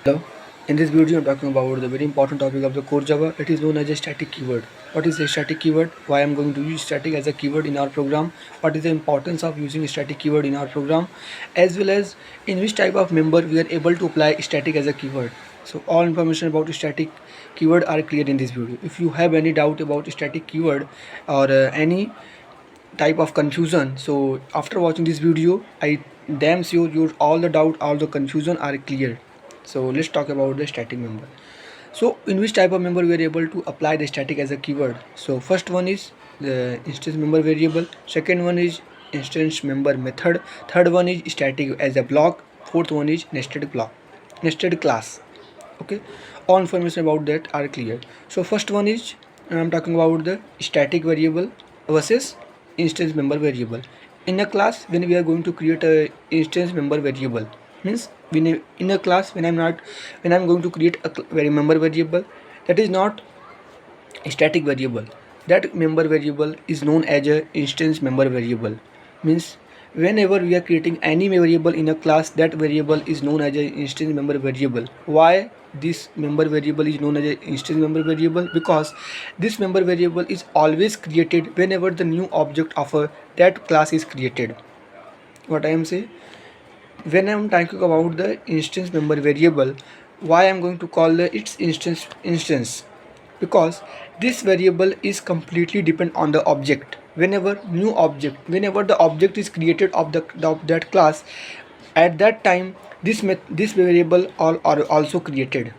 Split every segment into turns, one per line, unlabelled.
Hello. In this video, I'm talking about the very important topic of the core Java. It is known as a static keyword. What is a static keyword? Why I'm going to use static as a keyword in our program? What is the importance of using static keyword in our program? As well as in which type of member we are able to apply static as a keyword. So all information about static keyword are clear in this video. If you have any doubt about static keyword or any type of confusion, so after watching this video I damn sure your all the doubt, all the confusion are clear. So let's talk about the static member. So in which type of member we are able to apply the static as a keyword? So first one is the instance member variable, second one is instance member method, third one is static as a block, fourth one is nested class. Okay, all information about that are clear. So first one is I'm talking about the static variable versus instance member variable. In a class, when we are going to create a instance member variable, means in a class when I'm going to create a member variable, that is not a static variable. That member variable is known as a instance member variable. Means whenever we are creating any variable in a class, that variable is known as an instance member variable. Why this member variable is known as an instance member variable? Because this member variable is always created whenever the new object of that class is created. What I am saying, when I am talking about the instance member variable, why I am going to call its instance? Because this variable is completely depend on the object. Whenever the object is created of that class, at that time this variable are also created.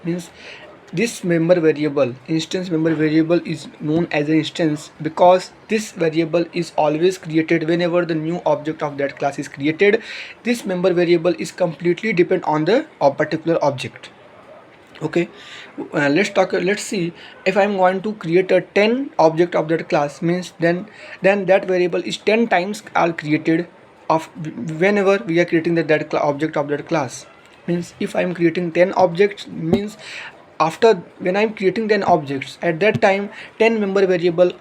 Means this member variable, instance member variable, is known as an instance because this variable is always created whenever the new object of that class is created. This member variable is completely depend on the particular object. Okay, let's see. If I'm going to create a 10 object of that class, means then that variable is 10 times are created of whenever we are creating that object of that class. Means if I'm creating 10 objects, means after when I'm creating 10 objects, at that time 10 member variable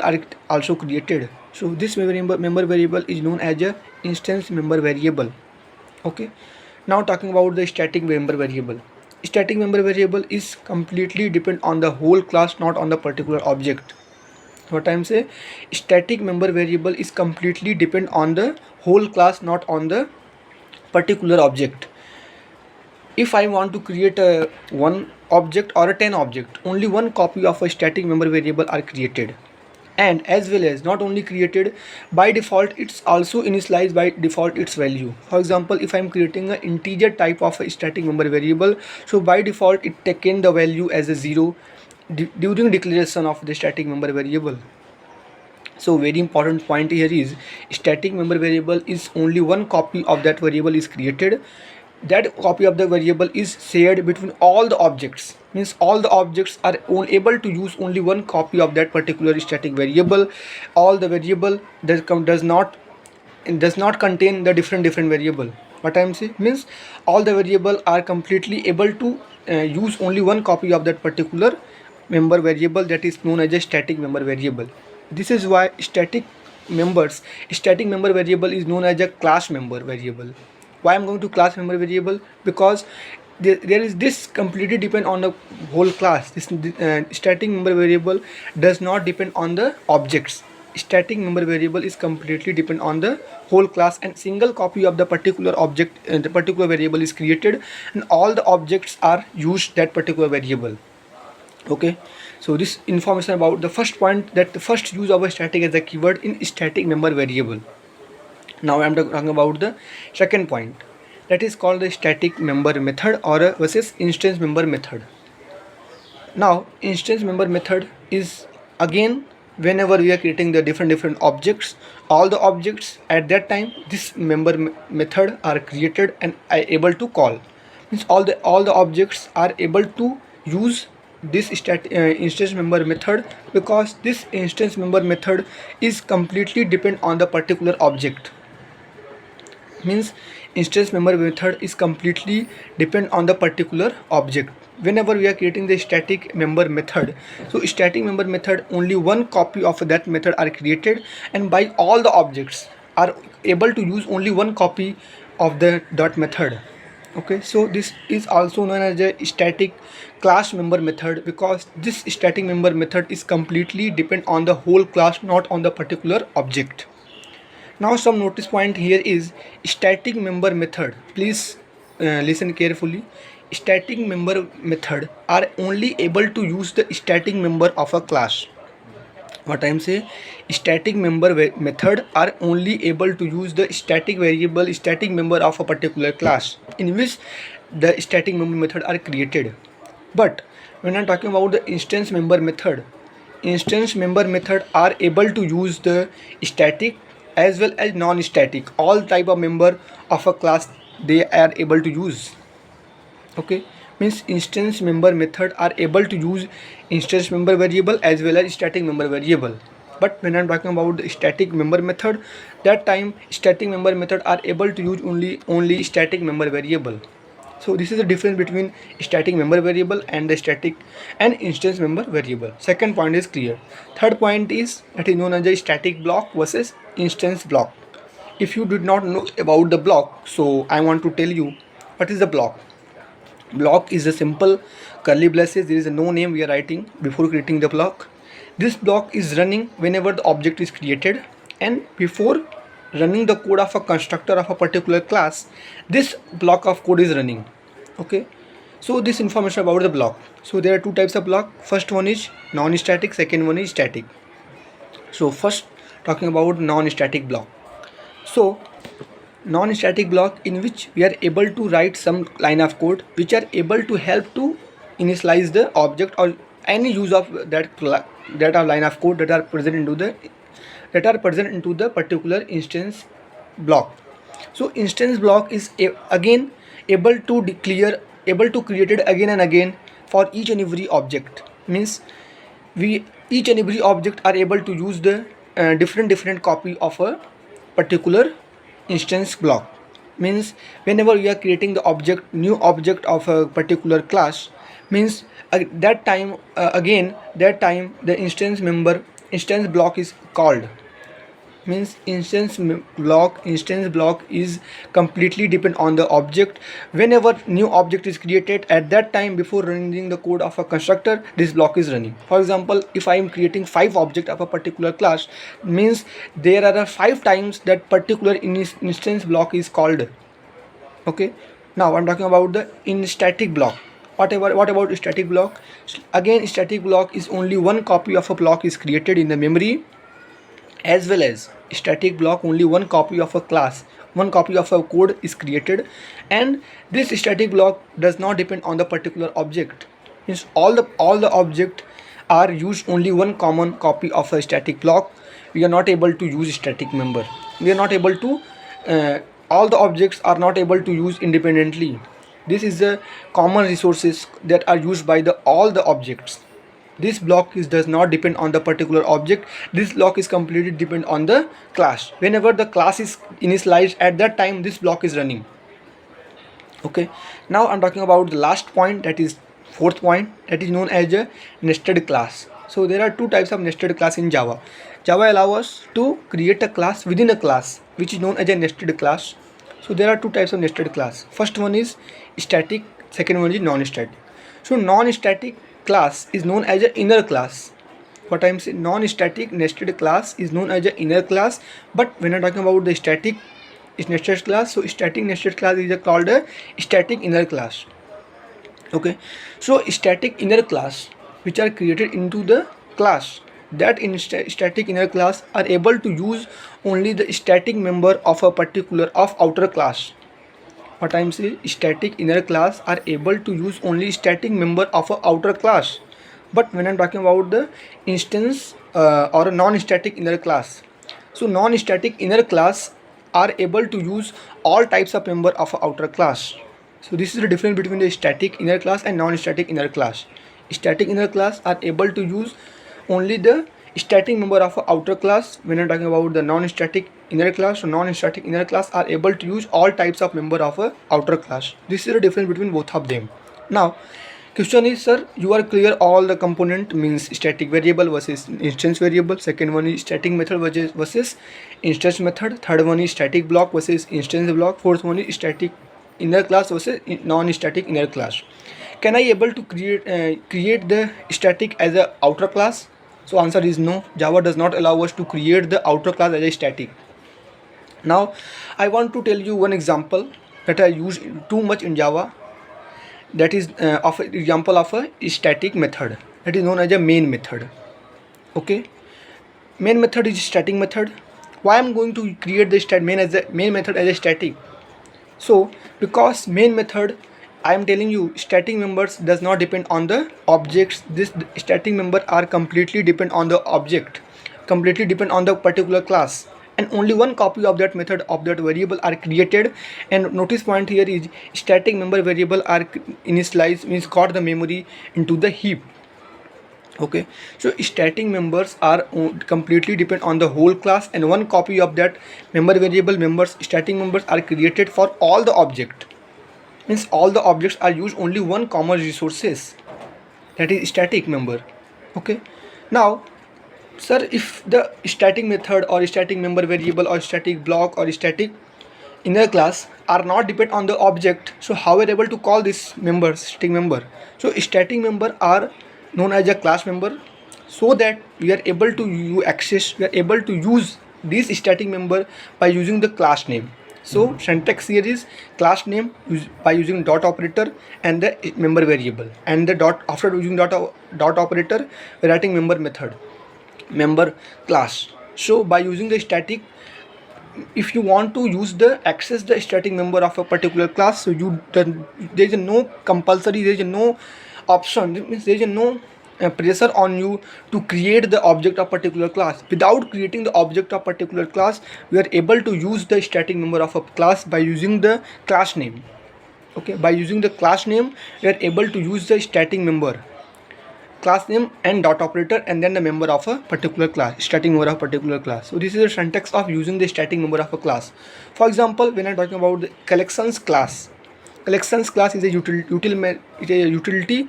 are also created. So this member variable is known as a instance member variable. Okay, now talking about the static member variable. Static member variable is completely depend on the whole class, not on the particular object. What I'm saying, static member variable is completely depend on the whole class, not on the particular object. If I want to create a one object or a 10 object, only one copy of a static member variable are created. And as well as not only created, by default it's also initialized by default its value. For example, if I'm creating an integer type of a static member variable, so by default it taken the value as a 0 during declaration of the static member variable. So very important point here is static member variable is only one copy of that variable is created. That copy of the variable is shared between all the objects. Means all the objects are able to use only one copy of that particular static variable. All the variable does not contain the different variable. What I'm saying means all the variable are completely able to use only one copy of that particular member variable, that is known as a static member variable. This is why static member variable is known as a class member variable. Why I'm going to class member variable? Because there is this completely depend on the whole class. This static member variable does not depend on the objects. Static member variable is completely depend on the whole class, and single copy of the particular object the particular variable is created, and all the objects are used that particular variable. Okay, so this information about the first point, that the first use of a static as a keyword in static member variable. Now I am talking about the second point, that is called the static member method or versus instance member method. Now instance member method is again whenever we are creating the different objects, all the objects at that time this member method are created and are able to call. Means all the objects are able to use this instance member method, because this instance member method is completely depend on the particular object. Means instance member method is completely depend on the particular object. Whenever we are creating the static member method, so static member method only one copy of that method are created, and by all the objects are able to use only one copy of the dot method. Okay, so this is also known as a static class member method, because this static member method is completely depend on the whole class, not on the particular object. Now some notice point here is static member method. Please listen carefully. Static member method are only able to use the static member of a class. What I am saying, static member method are only able to use the static variable static member of a particular class in which the static member method are created. But when I'm talking about the instance member method are able to use the static as well as non-static, all type of member of a class they are able to use. Okay, means instance member method are able to use instance member variable as well as static member variable. But when I'm talking about the static member method, that time static member method are able to use only static member variable. So this is the difference between static member variable and the static and instance member variable. Second point is clear. Third point is that is known as a static block versus instance block. If you did not know about the block, so I want to tell you what is the block. Block is a simple curly braces. There is a no name we are writing before creating the block. This block is running whenever the object is created, and before running the code of a constructor of a particular class, this block of code is running. Okay, so this information about the block. So there are two types of block. First one is non-static, second one is static. So first talking about non-static block. So non-static block in which we are able to write some line of code which are able to help to initialize the object or any use of that are line of code that are present into the particular instance block. So instance block is again able to create it again and again for each and every object. Means we each and every object are able to use the different copy of a particular instance block. Means whenever we are creating the new object of a particular class, means that time the instance block is called. Means instance block is completely depend on the object. Whenever new object is created, at that time before running the code of a constructor, this block is running. For example, if I am creating 5 object of a particular class, means there are 5 times that particular instance block is called. Okay, now I'm talking about the in static block. What about static block? Again, static block is only one copy of a block is created in the memory, as well as static block only one copy of a class, one copy of a code is created, and this static block does not depend on the particular object. Means all the object are used only one common copy of a static block. We are not able to use static member. We are not able to all the objects are not able to use independently. This is the common resources that are used by all the objects. This block does not depend on the particular object. This block is completely depend on the class. Whenever the class is initialized, at that time this block is running. Okay, now I'm talking about the last point, that is fourth point, that is known as a nested class. So there are two types of nested class in Java. Java allows us to create a class within a class, which is known as a nested class. So there are two types of nested class. First one is static, second one is non-static. So non-static class is known as an inner class. What I am saying, non-static nested class is known as an inner class. But when I'm talking about the static nested class, so static nested class is called a static inner class. Okay, so static inner class which are created into the class, that in static inner class are able to use only the static member of a particular of outer class. What I am saying, static inner class are able to use only static member of a outer class. But when I'm talking about the instance or a non-static inner class, so non-static inner class are able to use all types of member of a outer class. So this is the difference between the static inner class and non-static inner class. Static inner class are able to use only the static member of a outer class. When I'm talking about the non-static inner class, so non-static inner class are able to use all types of member of a outer class. This is the difference between both of them. Now question is, sir, you are clear all the component, means static variable versus instance variable. Second one is static method versus instance method. Third one is static block versus instance block. Fourth one is static inner class versus non-static inner class. Can I able to create the static as a outer class? So answer is no. Java does not allow us to create the outer class as a static. Now I want to tell you one example that I use too much in Java, that is of an example of a static method that is known as a main method. Okay, main method is static method. Why I'm going to create the main method as a static? So because main method, I am telling you, static members does not depend on the objects. This static member are completely depend on the object, completely depend on the particular class, and only one copy of that method of that variable are created. And notice point here is static member variable are initialized, means got the memory into the heap. Okay, so static members are completely depend on the whole class, and one copy of that member variable members, static members, are created for all the object. Means all the objects are used only one common resources, that is static member. Okay, now sir, if the static method or static member variable or static block or static inner class are not depend on the object, so how we are able to call this member static member? So static member are known as a class member, so that we are able to we are able to use this static member by using the class name. So syntax here is class name by using dot operator and the member variable, and the dot, after using dot operator we are writing member method, member class. So by using the static, if you want to use the access the static member of a particular class, so there is no compulsory, there is no option, it means there is no pressure on you to create the object of particular class. Without creating the object of particular class, we are able to use the static member of a class by using the class name. Okay, by using the class name we are able to use the static member, class name and dot operator, and then the member of a particular class, static member of a particular class. So this is the syntax of using the static member of a class. For example, when I'm talking about the collections class is a utility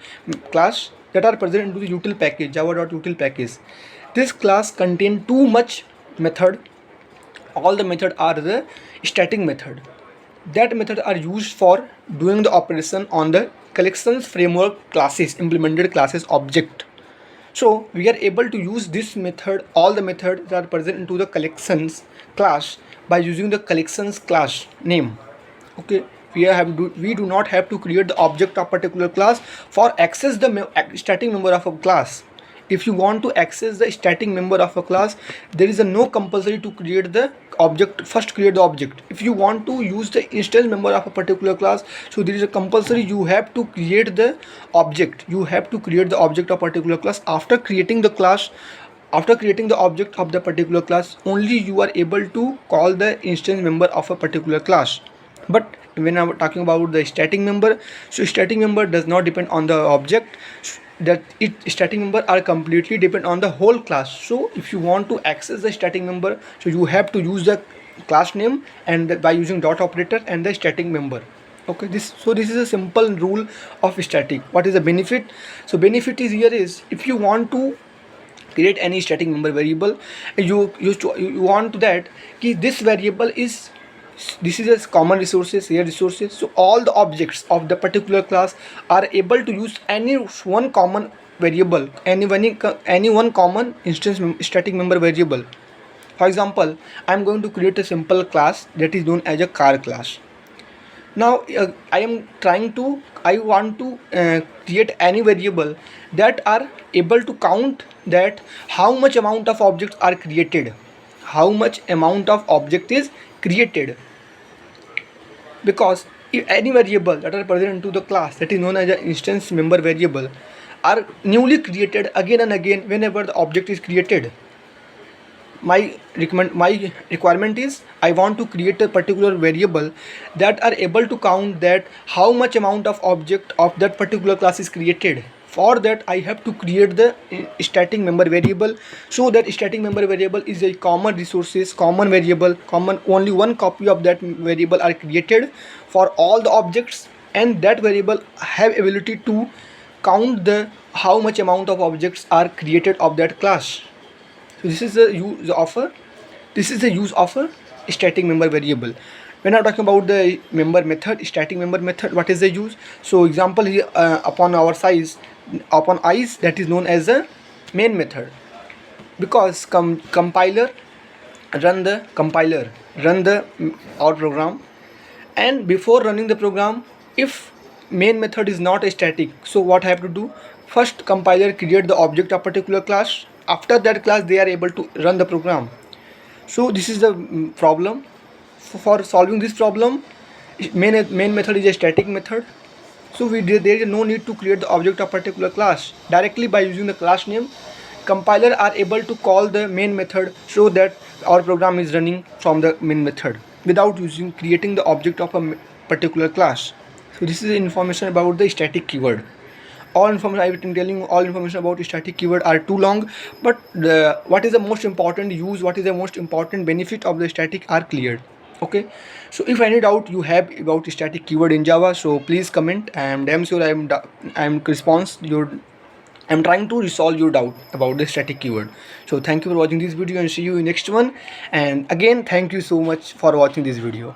class that are present into the util package, java.util package. This class contain too much method. All the method are the static method. That method are used for doing the operation on the collections framework classes, implemented classes object. So we are able to use this method, all the methods that are present into the collections class, by using the collections class name. Okay, we do not have to create the object of particular class for access the static member of a class. If you want to access the static member of a class, there is a no compulsory to create the object. First create the object. If you want to use the instance member of a particular class, so there is a compulsory, you have to create the object. You have to create the object of particular class. After creating the class, after creating the object of the particular class, only you are able to call the instance member of a particular class. But when I'm talking about the static member, so static member does not depend on the object, that static member are completely depend on the whole class. So if you want to access the static member, so you have to use the class name and by using dot operator and the static member. Okay, this is a simple rule of static. What is the benefit? So benefit is here is, if you want to create any static member variable, you want that this variable is, this is a common resources, here resources, so all the objects of the particular class are able to use any one common variable, any one common instance static member variable. For example, I am going to create a simple class that is known as a car class. Now I want to create any variable that are able to count that how much amount of objects are created, how much amount of object is created. Because if any variable that are present into the class that is known as an instance member variable are newly created again and again whenever the object is created, my requirement is, I want to create a particular variable that are able to count that how much amount of object of that particular class is created. For that I have to create the static member variable, so that static member variable is a common resources, common variable, common, only one copy of that variable are created for all the objects, and that variable have ability to count the how much amount of objects are created of that class. So this is the use of a static member variable. When I'm talking about the member method, static member method, what is the use? So example here, upon our size, upon ice, that is known as the main method, because compiler run the our program, and before running the program, if main method is not a static, so what I have to do? First, compiler create the object of particular class. After that class, they are able to run the program. So this is the problem. For solving this problem, main method is a static method. So there is no need to create the object of particular class. Directly by using the class name, compiler are able to call the main method, so that our program is running from the main method without creating the object of a particular class. So this is the information about the static keyword. All information I have been telling you, all information about static keyword are too long, but what is the most important use, what is the most important benefit of the static are cleared. Okay, so if any doubt you have about static keyword in Java, so please comment. I am damn sure I'm trying to resolve your doubt about the static keyword. So thank you for watching this video, and see you in next one. And again, thank you so much for watching this video.